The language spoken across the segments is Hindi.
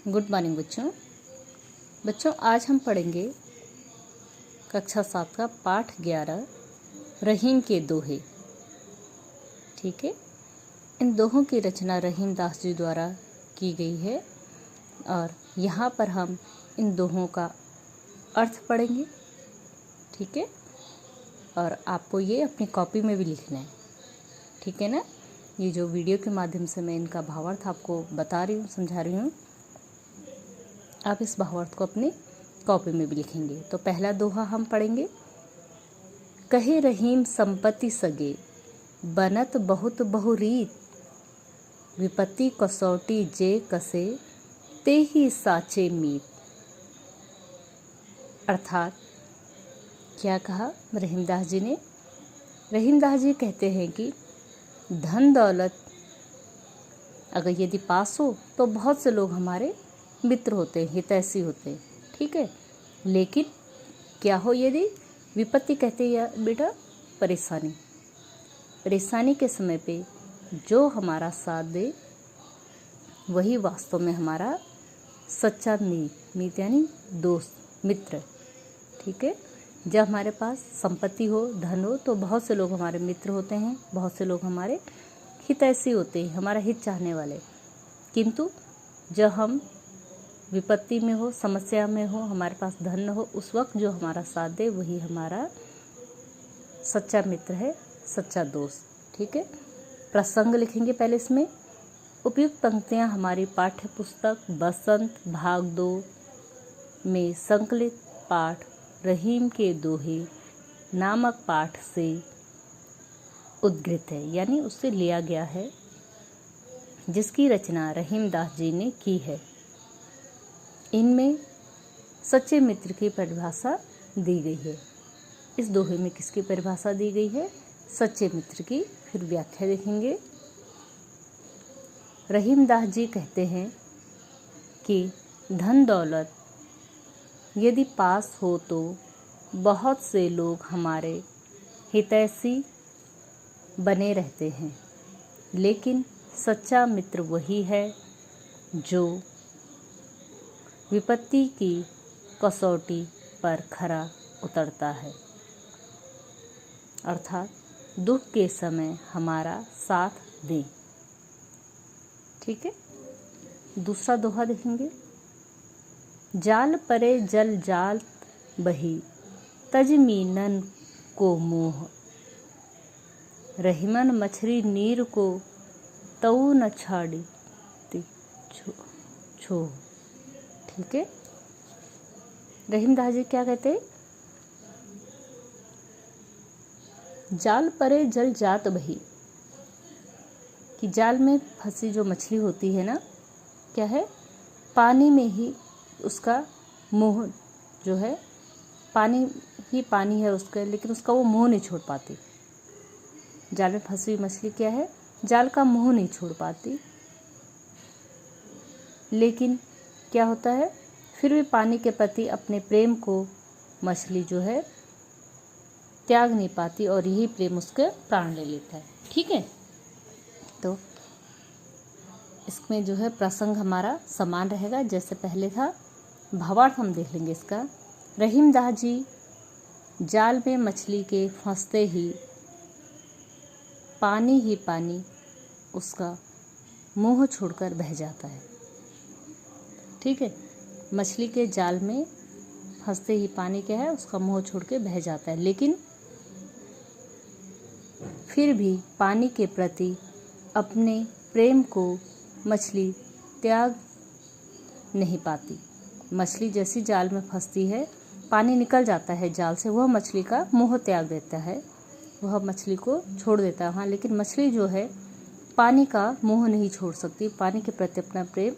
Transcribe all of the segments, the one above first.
गुड मॉर्निंग बच्चों आज हम पढ़ेंगे कक्षा 7 का पाठ 11 रहीम के दोहे। ठीक है, इन दोहों की रचना रहीम दास जी द्वारा की गई है और यहाँ पर हम इन दोहों का अर्थ पढ़ेंगे। ठीक है, और आपको ये अपनी कॉपी में भी लिखना है। ठीक है ना, ये जो वीडियो के माध्यम से मैं इनका भावार्थ आपको बता रही हूँ, समझा रही हूँ, आप इस भावार्थ को अपनी कॉपी में भी लिखेंगे। तो पहला दोहा हम पढ़ेंगे। कहे रहीम संपत्ति सगे, बनत बहुत बहुरीत, विपत्ति कसौटी जे कसे, ते ही साचे मीत। अर्थात क्या कहा रहीमदास जी ने? रहीमदास जी कहते हैं कि धन दौलत अगर यदि पास हो तो बहुत से लोग हमारे मित्र होते हैं, हितैषी होते हैं। ठीक है, लेकिन क्या हो यदि विपत्ति, कहते हैं बेटा परेशानी के समय पे जो हमारा साथ दे वही वास्तव में हमारा सच्चा मीत यानी दोस्त, मित्र। ठीक है, जब हमारे पास संपत्ति हो, धन हो, तो बहुत से लोग हमारे मित्र होते हैं, बहुत से लोग हमारे हितैषी होते हैं, हमारा हित चाहने वाले। किंतु जब हम विपत्ति में हो, समस्या में हो, हमारे पास धन न हो, उस वक्त जो हमारा साथ दे वही हमारा सच्चा मित्र है, सच्चा दोस्त। ठीक है, प्रसंग लिखेंगे पहले इसमें। उपयुक्त पंक्तियां हमारी पाठ्य पुस्तक बसंत भाग 2 में संकलित पाठ रहीम के दोहे नामक पाठ से उद्गृत है, यानी उससे लिया गया है, जिसकी रचना रहीम दास जी ने की है। इनमें सच्चे मित्र की परिभाषा दी गई है। इस दोहे में किसकी परिभाषा दी गई है? सच्चे मित्र की। फिर व्याख्या देखेंगे। रहीम दास जी कहते हैं कि धन दौलत यदि पास हो तो बहुत से लोग हमारे हितैषी बने रहते हैं, लेकिन सच्चा मित्र वही है जो विपत्ति की कसौटी पर खरा उतरता है, अर्थात दुख के समय हमारा साथ दे। ठीक है, दूसरा दोहा देखेंगे। जाल परे जल जाल बही, तजमीनन को मोह, रहीमन मछली नीर को तऊ न छाड़ी छो। ठीक है, रहीमदास जी क्या कहते हैं? जाल परे जल जात बही, कि जाल में फंसी जो मछली होती है ना, क्या है, पानी में ही उसका मोह जो है, पानी ही पानी है उसका, लेकिन उसका वो मोह नहीं छोड़ पाती। जाल में फंसी हुई मछली क्या है? जाल का मोह नहीं छोड़ पाती, लेकिन क्या होता है, फिर भी पानी के प्रति अपने प्रेम को मछली जो है त्याग नहीं पाती और यही प्रेम उसके प्राण ले लेता है। ठीक है, तो इसमें जो है प्रसंग हमारा समान रहेगा जैसे पहले था। भावार्थ हम देख लेंगे इसका। रहीमदास जी जाल में मछली के फंसते ही पानी उसका मुंह छोड़कर बह जाता है। ठीक है, मछली के जाल में फंसते ही पानी क्या है, उसका मुंह छोड़ के बह जाता है, लेकिन फिर भी पानी के प्रति अपने प्रेम को मछली त्याग नहीं पाती। मछली जैसी जाल में फंसती है, पानी निकल जाता है जाल से, वह मछली का मुंह त्याग देता है, वह मछली को छोड़ देता है वहाँ, लेकिन मछली जो है पानी का मुंह नहीं छोड़ सकती, पानी के प्रति अपना प्रेम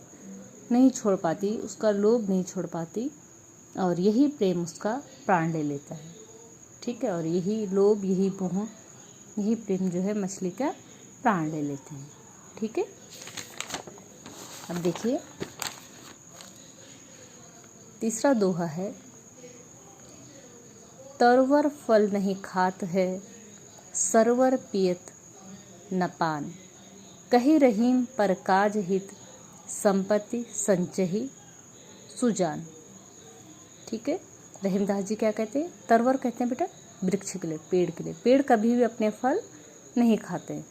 नहीं छोड़ पाती, उसका लोभ नहीं छोड़ पाती, और यही प्रेम उसका प्राण ले लेता है। ठीक है, और यही लोभ, यही मोह, यही प्रेम जो है मछली का प्राण ले लेते हैं। ठीक है, अब देखिए तीसरा दोहा है। तरवर फल नहीं खात है, सरवर पियत न पान, कही रहीम पर काज हित, संपत्ति संचयी सुजान। ठीक है, रहीमदास जी क्या कहते हैं? तरवर कहते हैं बेटा वृक्ष के लिए, पेड़ के लिए। पेड़ कभी भी अपने फल नहीं खाते।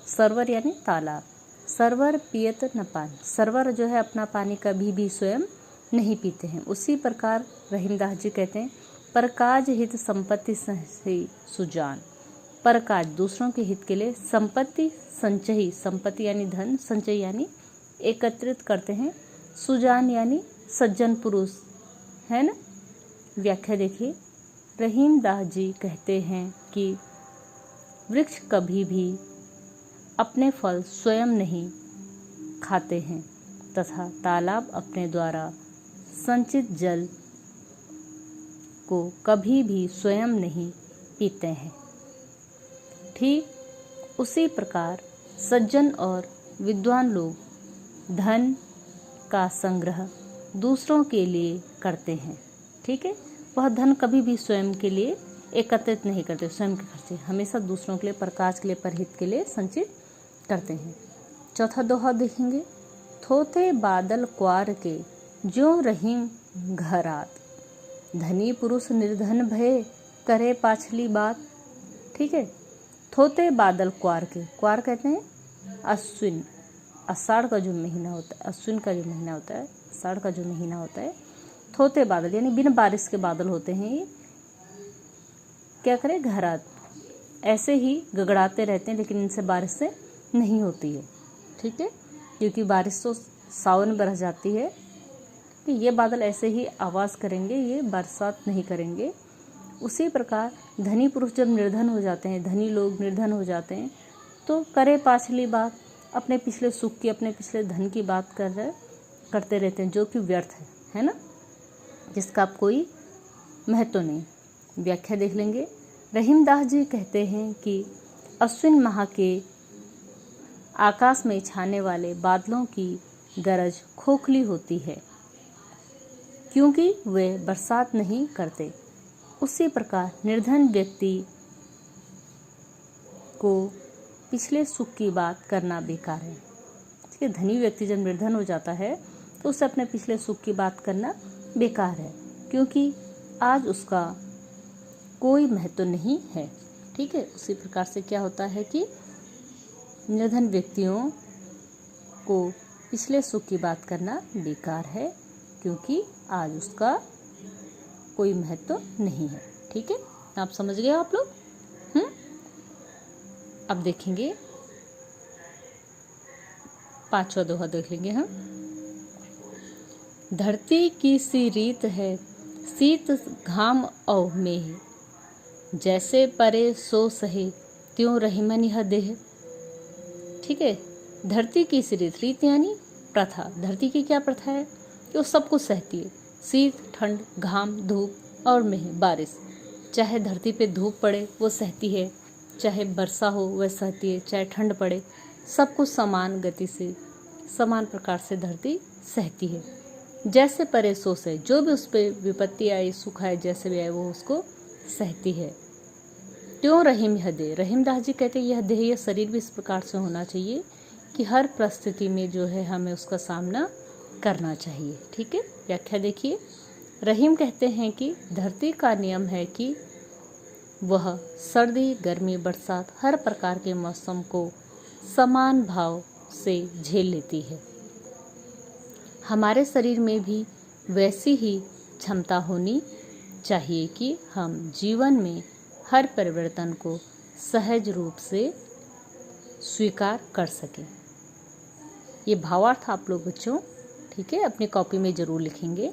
सरवर यानी तालाब। सरवर पियत न पान, सरवर जो है अपना पानी कभी भी स्वयं नहीं पीते हैं। उसी प्रकार रहीमदास जी कहते हैं परकाज हित संपत्ति संचयी सुजान। परकाज दूसरों के हित के लिए, संपत्ति संचयी, संपत्ति यानी धन, संचयी यानी एकत्रित करते हैं, सुजान यानी सज्जन पुरुष, है ना। व्याख्या देखिए, रहीमदास जी कहते हैं कि वृक्ष कभी भी अपने फल स्वयं नहीं खाते हैं तथा तालाब अपने द्वारा संचित जल को कभी भी स्वयं नहीं पीते हैं। ठीक उसी प्रकार सज्जन और विद्वान लोग धन का संग्रह दूसरों के लिए करते हैं। ठीक है, वह धन कभी भी स्वयं के लिए एकत्रित नहीं करते, स्वयं के खर्चे हमेशा दूसरों के लिए, प्रकाश के लिए, परहित के लिए संचित करते हैं। चौथा दोहा देखेंगे, थोथे बादल क्वार के ज्यों रहीम घरात, धनी पुरुष निर्धन भय करे पाछली बात। ठीक है, थोथे बादल क्वार के, क्वार कहते हैं अश्विन, आषाढ़ का जो महीना होता है, अश्विन का जो महीना होता है, आषाढ़ का जो महीना होता है। थोथे बादल यानी बिना बारिश के बादल होते हैं, ये क्या करें, घरात ऐसे ही गगड़ाते रहते हैं, लेकिन इनसे बारिश से नहीं होती है। ठीक है, क्योंकि बारिश तो सावन में बरस जाती है, कि ये बादल ऐसे ही आवाज़ करेंगे, ये बरसात नहीं करेंगे। उसी प्रकार धनी पुरुष जब निर्धन हो जाते हैं, धनी लोग निर्धन हो जाते हैं, तो करे पाछली बात, अपने पिछले सुख की, अपने पिछले धन की बात करते रहते हैं, जो कि व्यर्थ है ना, जिसका आप कोई महत्व नहीं। व्याख्या देख लेंगे, रहीमदास जी कहते हैं कि अश्विन माह के आकाश में छाने वाले बादलों की गरज खोखली होती है, क्योंकि वे बरसात नहीं करते। उसी प्रकार निर्धन व्यक्ति को पिछले सुख की बात करना बेकार है। ठीक है, धनी व्यक्ति जब निर्धन हो जाता है तो उसे अपने पिछले सुख की बात करना बेकार है, क्योंकि आज उसका कोई महत्व नहीं है। ठीक है, उसी प्रकार से क्या होता है कि निर्धन व्यक्तियों को पिछले सुख की बात करना बेकार है, क्योंकि आज उसका कोई महत्व नहीं है। ठीक है, आप समझ गए आप लोग? अब देखेंगे पांचवा दोहा देख लेंगे हम। धरती की सी रीत है शीत घाम औ मेह, जैसे परे सो सहे त्यों रहीमन यह देह। ठीक है, धरती की सी रीत, रीत यानी प्रथा। धरती की क्या प्रथा है कि वो सब कुछ सहती है, शीत, ठंड, घाम, धूप और मेह, बारिश। चाहे धरती पे धूप पड़े वो सहती है, चाहे वर्षा हो वह सहती है, चाहे ठंड पड़े, सब कुछ समान गति से, समान प्रकार से धरती सहती है। जैसे परे सो सहे, जो भी उस पर विपत्ति आई, सुख आए, जैसे भी आए, वो उसको सहती है। त्यों रहीम यह देह, रहीमदास जी कहते हैं यह देह, यह शरीर भी इस प्रकार से होना चाहिए कि हर परिस्थिति में जो है हमें उसका सामना करना चाहिए। ठीक है, व्याख्या देखिए, रहीम कहते हैं कि धरती का नियम है कि वह सर्दी, गर्मी, बरसात हर प्रकार के मौसम को समान भाव से झेल लेती है। हमारे शरीर में भी वैसी ही क्षमता होनी चाहिए कि हम जीवन में हर परिवर्तन को सहज रूप से स्वीकार कर सकें। ये भावार्थ आप लोग बच्चों, ठीक है, अपनी कॉपी में ज़रूर लिखेंगे।